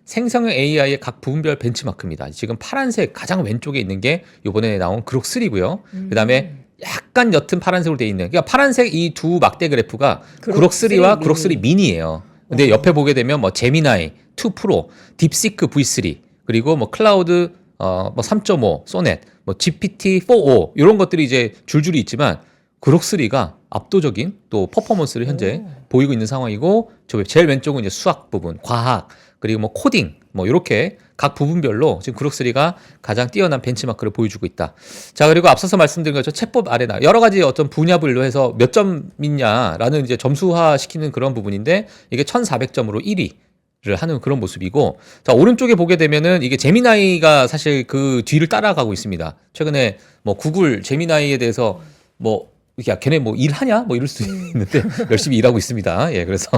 생성형 AI의 각 부분별 벤치마크입니다. 지금 파란색 가장 왼쪽에 있는 게 이번에 나온 그록 3고요. 그다음에 약간 옅은 파란색으로 돼 있는. 그러니까 파란색 이 두 막대 그래프가 그록 3와 그록 3 미니예요. 근데 옆에 보게 되면 뭐 제미나이 2 프로, 딥시크 V3 그리고 뭐 클라우드 뭐 3.5, 소넷, 뭐 GPT-4o 이런 것들이 이제 줄줄이 있지만 그록 3가 압도적인 또 퍼포먼스를 현재 보이고 있는 상황이고 저 제일 왼쪽은 이제 수학 부분, 과학 그리고 뭐 코딩 뭐 이렇게 각 부분별로 지금 그록 3가 가장 뛰어난 벤치마크를 보여주고 있다. 자 그리고 앞서서 말씀드린 것처럼 챗봇 아레나 여러 가지 어떤 분야별로 해서 몇 점이냐라는 이제 점수화 시키는 그런 부분인데 이게 1,400점으로 1위를 하는 그런 모습이고 자 오른쪽에 보게 되면은 이게 제미나이가 사실 그 뒤를 따라가고 있습니다. 최근에 뭐 구글 제미나이에 대해서 뭐 야, 걔네 뭐 일하냐? 뭐 이럴 수 있는데 열심히 일하고 있습니다. 예, 그래서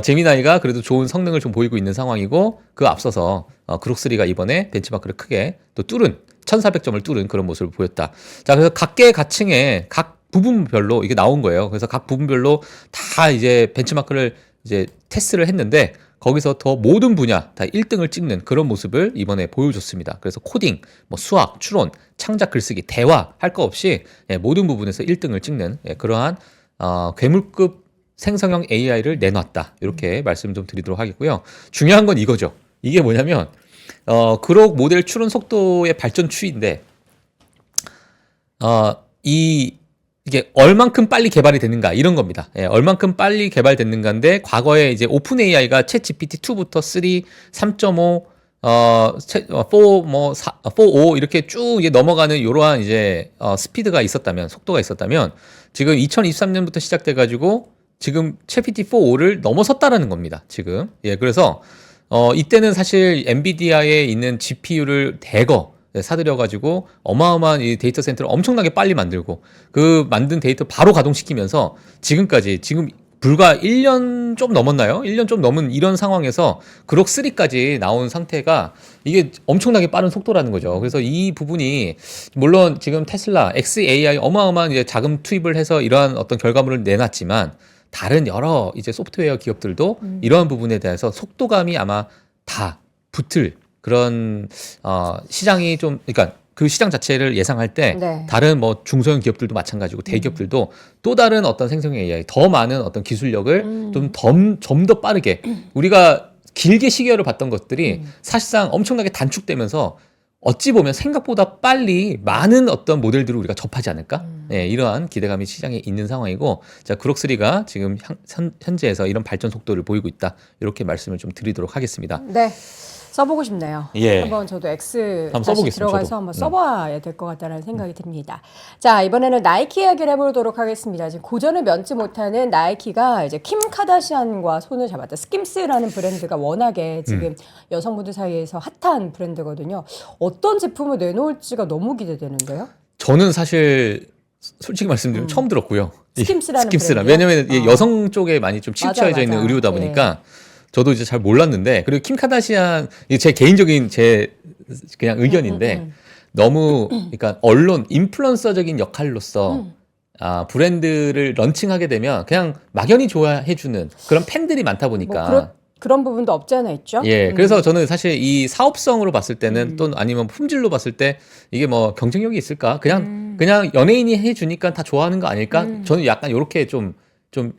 제미나이가 그래도 좋은 성능을 좀 보이고 있는 상황이고 그 앞서서 그록3가 이번에 벤치마크를 크게 또 뚫은 1,400점을 뚫은 그런 모습을 보였다. 자, 그래서 각계 가층에 각 부분별로 이게 나온 거예요. 그래서 각 부분별로 다 이제 벤치마크를 이제 테스트를 했는데 거기서 더 모든 분야 다 1등을 찍는 그런 모습을 이번에 보여줬습니다. 그래서 코딩, 뭐 수학, 추론, 창작 글쓰기, 대화 할 거 없이 모든 부분에서 1등을 찍는 그러한 괴물급 생성형 AI를 내놨다. 이렇게 말씀 좀 드리도록 하겠고요. 중요한 건 이거죠. 이게 뭐냐면 그록 모델 추론 속도의 발전 추이인데 이게 얼만큼 빨리 개발이 됐는가 이런 겁니다. 예, 얼만큼 빨리 개발됐는가인데 과거에 이제 오픈 AI가 챗 GPT-2부터 3, 3.5, 4, 뭐 4, 4.5 이렇게 쭉 이제 넘어가는 이러한 이제 스피드가 있었다면 속도가 있었다면 지금 2023년부터 시작돼 가지고 지금 챗 GPT-4.5를 넘어섰다라는 겁니다. 지금 예, 그래서 이때는 사실 엔비디아에 있는 GPU를 대거 사들여가지고 어마어마한 이 데이터 센터를 엄청나게 빨리 만들고 그 만든 데이터 바로 가동시키면서 지금까지 지금 불과 1년 좀 넘었나요? 1년 좀 넘은 이런 상황에서 그록 3까지 나온 상태가 이게 엄청나게 빠른 속도라는 거죠. 그래서 이 부분이 물론 지금 테슬라, XAI 어마어마한 이제 자금 투입을 해서 이러한 어떤 결과물을 내놨지만 다른 여러 이제 소프트웨어 기업들도 이러한 부분에 대해서 속도감이 아마 다 붙을 그런 시장이 좀 그러니까 그 시장 자체를 예상할 때 네. 다른 뭐 중소형 기업들도 마찬가지고 대기업들도 또 다른 어떤 생성형 AI 더 많은 어떤 기술력을 좀 더 빠르게 우리가 길게 시계열을 봤던 것들이 사실상 엄청나게 단축되면서 어찌 보면 생각보다 빨리 많은 어떤 모델들을 우리가 접하지 않을까? 예, 이러한 기대감이 시장에 있는 상황이고 자 그록3가 지금 현재에서 이런 발전 속도를 보이고 있다. 이렇게 말씀을 좀 드리도록 하겠습니다. 네. 써보고 싶네요. 예. 한번 저도 X 한번 다시 써보겠습니다, 들어가서 저도. 한번 써봐야 될 것 같다는 생각이 듭니다. 자 이번에는 나이키 이야기를 해보도록 하겠습니다. 지금 고전을 면치 못하는 나이키가 이제 킴 카다시안과 손을 잡았다. 스킴스라는 브랜드가 워낙에 지금 여성분들 사이에서 핫한 브랜드거든요. 어떤 제품을 내놓을지가 너무 기대되는데요. 저는 사실 솔직히 말씀드리면 처음 들었고요. 스킴스라는 스킴스라. 브랜드요? 왜냐면 이게 여성 쪽에 많이 좀 치우쳐져 맞아, 있는 맞아. 의류다 보니까 저도 이제 잘 몰랐는데 그리고 킴 카다시안 이게 제 개인적인 제 그냥 의견인데 너무 그러니까 언론 인플루언서적인 역할로서 브랜드를 런칭하게 되면 그냥 막연히 좋아해주는 그런 팬들이 많다 보니까 뭐 그런 부분도 없지 않아 있죠. 예, 그래서 저는 사실 이 사업성으로 봤을 때는 또 아니면 품질로 봤을 때 이게 뭐 경쟁력이 있을까? 그냥 연예인이 해주니까 다 좋아하는 거 아닐까? 저는 약간 이렇게 좀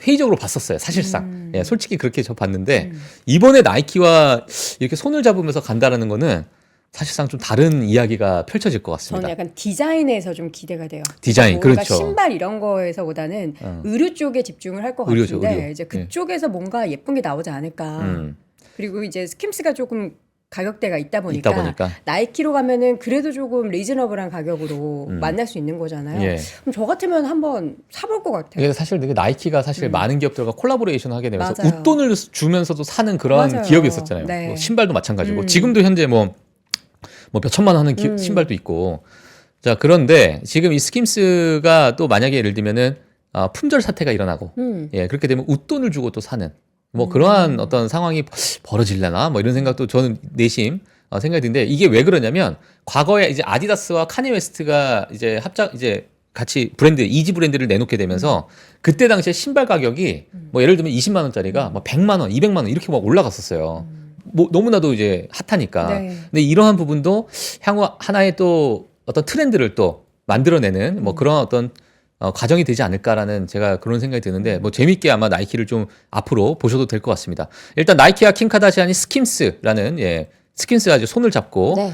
회의적으로 봤었어요, 사실상. 예, 솔직히 그렇게 저 봤는데 이번에 나이키와 이렇게 손을 잡으면서 간다라는 거는 사실상 좀 다른 이야기가 펼쳐질 것 같습니다. 저는 약간 디자인에서 좀 기대가 돼요. 디자인, 뭔가 그렇죠. 신발 이런 거에서보다는 의류 쪽에 집중을 할 것 의류죠, 같은데 의류. 이제 그쪽에서 뭔가 예쁜 게 나오지 않을까. 그리고 이제 스킴스가 조금 가격대가 있다 보니까, 나이키로 가면은 그래도 조금 리즈너블한 가격으로 만날 수 있는 거잖아요. 예. 그럼 저 같으면 한번 사볼 것 같아요. 이게 사실 되게 나이키가 사실 많은 기업들과 콜라보레이션 하게 되면서 맞아요. 웃돈을 주면서도 사는 그런 맞아요. 기업이었었잖아요. 네. 뭐 신발도 마찬가지고 지금도 현재 뭐 몇 천만 원 하는 신발도 있고 자 그런데 지금 이 스킴스가 또 만약에 예를 들면은 품절 사태가 일어나고 예 그렇게 되면 웃돈을 주고 또 사는 뭐 그러한 어떤 상황이 벌어질려나 뭐 이런 생각도 저는 내심 생각이 드는데 이게 왜 그러냐면 과거에 이제 아디다스와 카니 웨스트가 이제 이제 같이 브랜드 이지 브랜드를 내놓게 되면서 그때 당시에 신발 가격이 뭐 예를 들면 20만 원짜리가 뭐 100만 원, 200만 원 이렇게 막 올라갔었어요. 너무나도 이제 핫하니까. 네. 근데 이러한 부분도 향후 하나의 또 어떤 트렌드를 또 만들어내는 뭐 그런 어떤 과정이 되지 않을까라는 제가 그런 생각이 드는데 뭐 재밌게 아마 나이키를 좀 앞으로 보셔도 될 것 같습니다. 일단 나이키와 킴 카다시안이 스킴스라는 스킴스 아주 손을 잡고 네.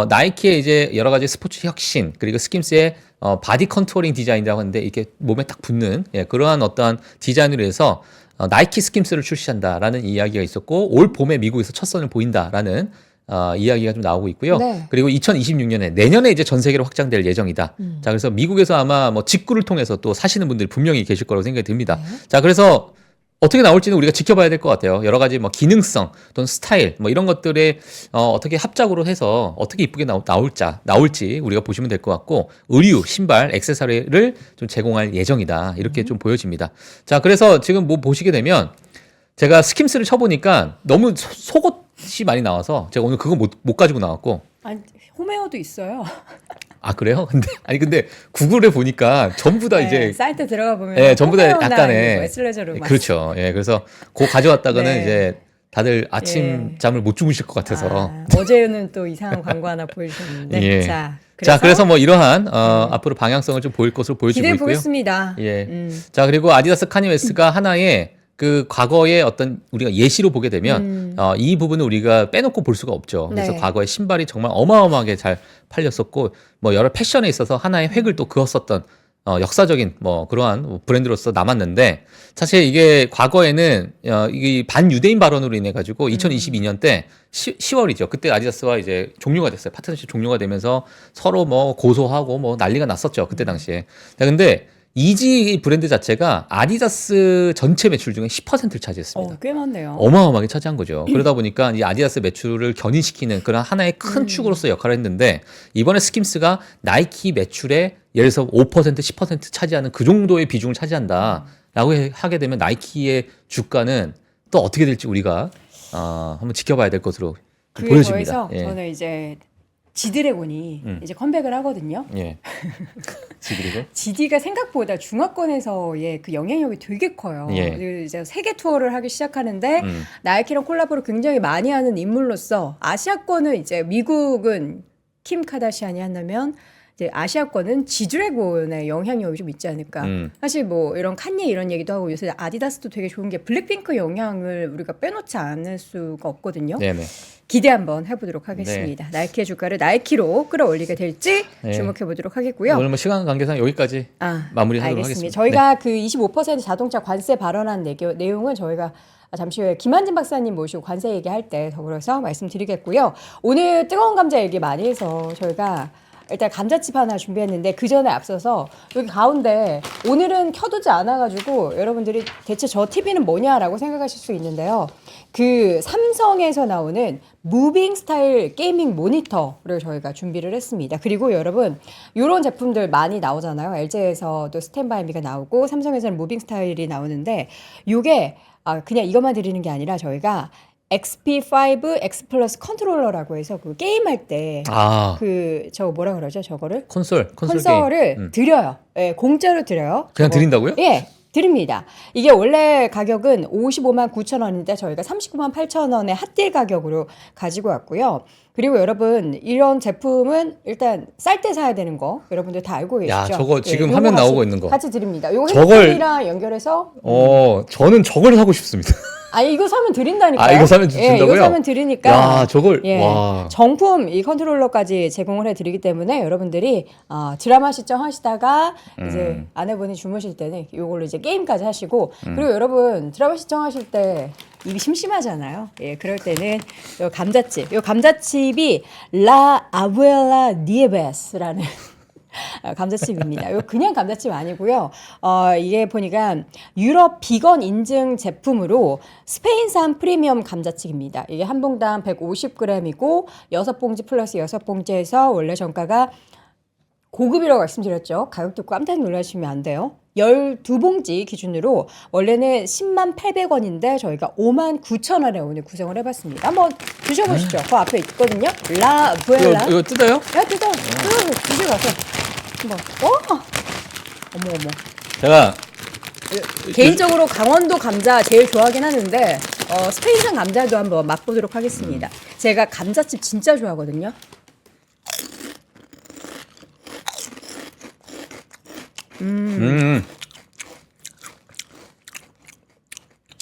나이키의 이제 여러 가지 스포츠 혁신 그리고 스킴스의 바디 컨투어링 디자인이라고 하는데 이게 몸에 딱 붙는 그러한 어떠한 디자인으로 해서 나이키 스킴스를 출시한다라는 이야기가 있었고 올 봄에 미국에서 첫 선을 보인다라는 이야기가 좀 나오고 있고요. 네. 그리고 2026년에 내년에 이제 전 세계로 확장될 예정이다. 자, 그래서 미국에서 아마 뭐 직구를 통해서 또 사시는 분들이 분명히 계실 거라고 생각이 듭니다. 네. 자, 그래서 어떻게 나올지는 우리가 지켜봐야 될 것 같아요. 여러 가지 뭐 기능성 또는 스타일 뭐 이런 것들에 어떻게 합작으로 해서 어떻게 이쁘게 나올지 우리가 보시면 될 것 같고 의류, 신발, 액세서리를 좀 제공할 예정이다. 이렇게 좀 보여집니다. 자, 그래서 지금 뭐 보시게 되면 제가 스킴스를 쳐보니까 너무 속옷이 많이 나와서 제가 오늘 그거 못 가지고 나왔고. 아니, 홈웨어도 있어요. 아, 그래요? 근데 구글에 보니까 전부 다 네, 이제 사이트 들어가 보면 네, 전부 다 약간의 슬레저로 그렇죠. 그래서 그거 가져왔다가는 네. 이제 다들 아침 잠을 못 주무실 것 같아서. 어제는 또 이상한 광고 하나 보여주셨는데 예. 자, 그래서 뭐 이러한 앞으로 방향성을 좀 보일 것으로 보여지고 기대해 있고요. 보겠습니다. 예. 자, 그리고 아디다스 카니 웨스트가 하나의 그 과거의 어떤 우리가 예시로 보게 되면 이 부분을 우리가 빼놓고 볼 수가 없죠. 그래서 네. 과거에 신발이 정말 어마어마하게 잘 팔렸었고 뭐 여러 패션에 있어서 하나의 획을 또 그었었던 역사적인 뭐 그러한 브랜드로서 남았는데 사실 이게 과거에는 이게 반유대인 발언으로 인해 가지고 2022년 때 10월이죠. 그때 아디다스와 이제 종료가 됐어요. 파트너십 종료가 되면서 서로 뭐 고소하고 뭐 난리가 났었죠. 그때 당시에. 근데 이지 브랜드 자체가 아디다스 전체 매출 중에 10%를 차지했습니다. 꽤 많네요. 어마어마하게 차지한 거죠. 그러다 보니까 이 아디다스 매출을 견인시키는 그런 하나의 큰 축으로서 역할을 했는데 이번에 스킴스가 나이키 매출의 예를 들어서 5% 10% 차지하는 그 정도의 비중을 차지한다라고 하게 되면 나이키의 주가는 또 어떻게 될지 우리가 한번 지켜봐야 될 것으로 그에 보여집니다. 더해서 저는 이제 지드래곤이 이제 컴백을 하거든요. 예. 지드래곤? GD가 생각보다 중화권에서의 그 영향력이 되게 커요. 예. 그리고 이제 세계 투어를 하기 시작하는데 나이키랑 콜라보를 굉장히 많이 하는 인물로서 아시아권은 이제 미국은 킴 카다시안이 한다면 이제 아시아권은 지드래곤의 영향력이 좀 있지 않을까. 사실 뭐 이런 칸예 이런 얘기도 하고 요새 아디다스도 되게 좋은 게 블랙핑크 영향을 우리가 빼놓지 않을 수가 없거든요. 네네. 기대 한번 해보도록 하겠습니다. 나이키의 주가를 나이키로 끌어올리게 될지 주목해 보도록 하겠고요. 오늘 뭐 시간 관계상 여기까지 마무리하도록 하겠습니다. 저희가 그 25% 자동차 관세 발언한 내용은 저희가 잠시 후에 김한진 박사님 모시고 관세 얘기할 때 더불어서 말씀드리겠고요. 오늘 뜨거운 감자 얘기 많이 해서 저희가 일단 감자칩 하나 준비했는데 그 전에 앞서서 여기 가운데 오늘은 켜두지 않아가지고 여러분들이 대체 저 TV는 뭐냐라고 생각하실 수 있는데요. 그 삼성에서 나오는 무빙 스타일 게이밍 모니터를 저희가 준비를 했습니다. 그리고 여러분 이런 제품들 많이 나오잖아요. LG에서도 스탠바이미가 나오고 삼성에서는 무빙 스타일이 나오는데 이게 그냥 이것만 드리는 게 아니라 저희가 XP5 X 플러스 컨트롤러라고 해서 그 게임할 때 그 저 뭐라 그러죠? 저거를 콘솔을 게임. 드려요. 예, 공짜로 드려요. 그냥 드린다고요? 예. 드립니다. 이게 원래 가격은 55만 9천 원인데 저희가 39만 8천 원의 핫딜 가격으로 가지고 왔고요. 그리고 여러분 이런 제품은 일단 쌀 때 사야 되는 거 여러분들 다 알고 계시죠? 야, 저거 지금 요거 화면 같이, 나오고 있는 거. 같이 드립니다. 이거 저걸- 핸드폰이랑 연결해서 저는 저걸 사고 싶습니다. 이거 사면 드린다니까요. 이거 사면 준다고요? 이거 사면 드리니까. 야, 저걸 와. 정품 이 컨트롤러까지 제공을 해드리기 때문에 여러분들이 드라마 시청하시다가 이제 아내분이 주무실 때는 이걸로 이제 게임까지 하시고 그리고 여러분 드라마 시청하실 때 입이 심심하잖아요. 예, 그럴 때는 요 감자칩이 라 아부엘라 니에베스라는 감자칩입니다. 이거 그냥 감자칩 아니고요. 이게 보니까 유럽 비건 인증 제품으로 스페인산 프리미엄 감자칩입니다. 이게 한 봉당 150g이고 6봉지 플러스 6봉지에서 원래 정가가 고급이라고 말씀드렸죠. 가격 듣고 깜짝 놀라시면 안 돼요. 12봉지 기준으로 원래는 10만 800원인데 저희가 5만 9천 원에 오늘 구성을 해봤습니다. 한번 드셔보시죠. 그 앞에 있거든요. 라 부엘라. 이거 뜯어요? 야, 뜯어. 드셔가서. 한번. 어머. 제가 개인적으로 강원도 감자 제일 좋아하긴 하는데 스페인산 감자도 한번 맛보도록 하겠습니다. 제가 감자칩 진짜 좋아하거든요.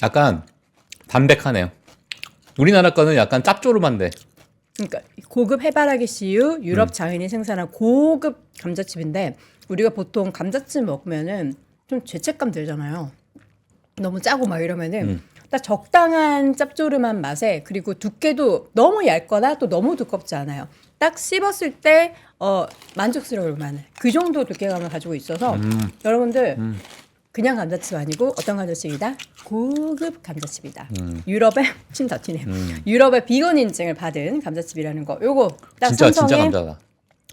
약간 담백하네요. 우리나라 거는 약간 짭조름한데. 그러니까 고급 해바라기 씨유 유럽 자연이 생산한 고급 감자칩인데 우리가 보통 감자칩 먹으면은 좀 죄책감 들잖아요. 너무 짜고 막 이러면은 딱 적당한 짭조름한 맛에 그리고 두께도 너무 얇거나 또 너무 두껍지 않아요. 딱 씹었을 때 만족스러울 만한 그 정도 두께감을 가지고 있어서 여러분들 그냥 감자칩 아니고 어떤 감자칩이다? 고급 감자칩이다. 유럽의 더 튀네요. 유럽의 비건 인증을 받은 감자칩이라는 거. 요거 딱 진짜 삼성의 감자다.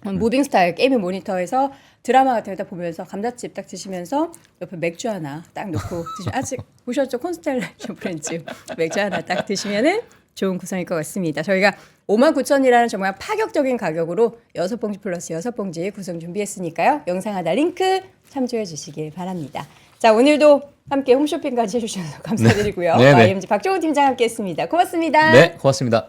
무빙스타일 게이밍 모니터에서 드라마 같은 거 딱 보면서 감자칩 딱 드시면서 옆에 맥주 하나 딱 놓고 드시면 아직 보셨죠? 콘스텔레이션 프렌즈 맥주 하나 딱 드시면은 좋은 구성일 것 같습니다. 저희가 59,000원이라는 정말 파격적인 가격으로 6봉지 플러스 6봉지 구성 준비했으니까요. 영상 하단 링크 참조해 주시길 바랍니다. 자, 오늘도 함께 홈쇼핑까지 해주셔서 감사드리고요. 네. 네네. YMG 박종훈 팀장 함께했습니다. 고맙습니다. 네, 고맙습니다.